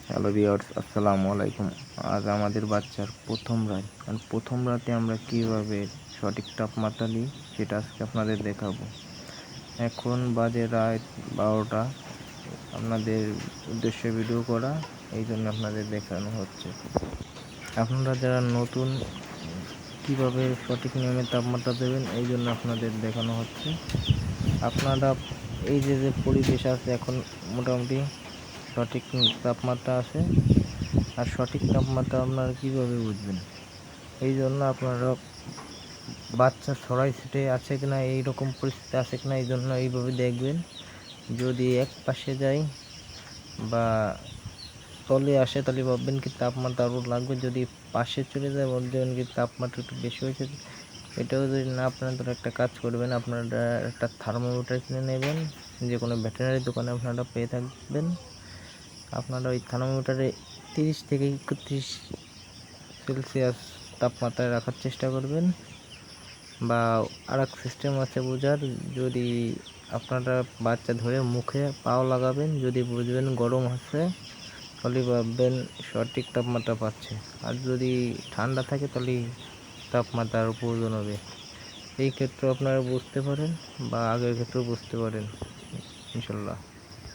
Hello viewers, আসসালামু আলাইকুম। আজ আমাদের বাচ্চার প্রথম রাত, আর প্রথম রাতে আমরা কিভাবে সঠিক তাপমাত্রা দিই সেটা আজকে আপনাদের দেখাবো। এখন বাজে রাত 12টা। আপনাদের উদ্দেশ্যে ভিডিও করা, এই জন্য আপনাদের দেখানো হচ্ছে। আপনারা যারা নতুন কিভাবে সঠিক নিয়মে তাপমাত্রা দেবেন, এই জন্য আপনাদের দেখানো হচ্ছে। আপনারা এই যে পরিবেশ আছে, এখন মোটামুটি সঠিক তাপমাত্রা আছে। আর সঠিক তাপমাত্রা আপনারা কীভাবে বুঝবেন? এই জন্য আপনারা বাচ্চা ছড়াই ছিটে আছে কিনা, এইরকম পরিস্থিতি আছে কিনা, এই জন্য এইভাবে দেখবেন। যদি এক পাশে যায় বা তলে আসে তাহলে ভাববেন কি তাপমাত্রা আরও লাগবে। যদি পাশে চলে যায় বলবেন কি তাপমাত্রা একটু বেশি হয়েছে। এটাও যদি না আপনারা তাহলে একটা কাজ করবেন, আপনারা একটা থার্মোমিটার কিনে নেবেন। যে কোনো ভেটেরিনারি দোকানে আপনারা পেয়ে থাকবেন। আপনারা ওই থার্মোমিটারে 30 থেকে 31 সেলসিয়াস তাপমাত্রায় রাখার চেষ্টা করবেন। বা আরেক সিস্টেম আছে বোঝার, যদি আপনারা বাচ্চা ধরে মুখে পাও লাগাবেন, যদি বুঝবেন গরম হচ্ছে তাহলে ভাববেন সঠিক তাপমাত্রা পাচ্ছে। আর যদি ঠান্ডা থাকে তাহলে তাপমাত্রার প্রয়োজন হবে। এই ক্ষেত্রে আপনারা বুঝতে পারেন বা আগের ক্ষেত্রেও বুঝতে পারেন ইনশাল্লাহ।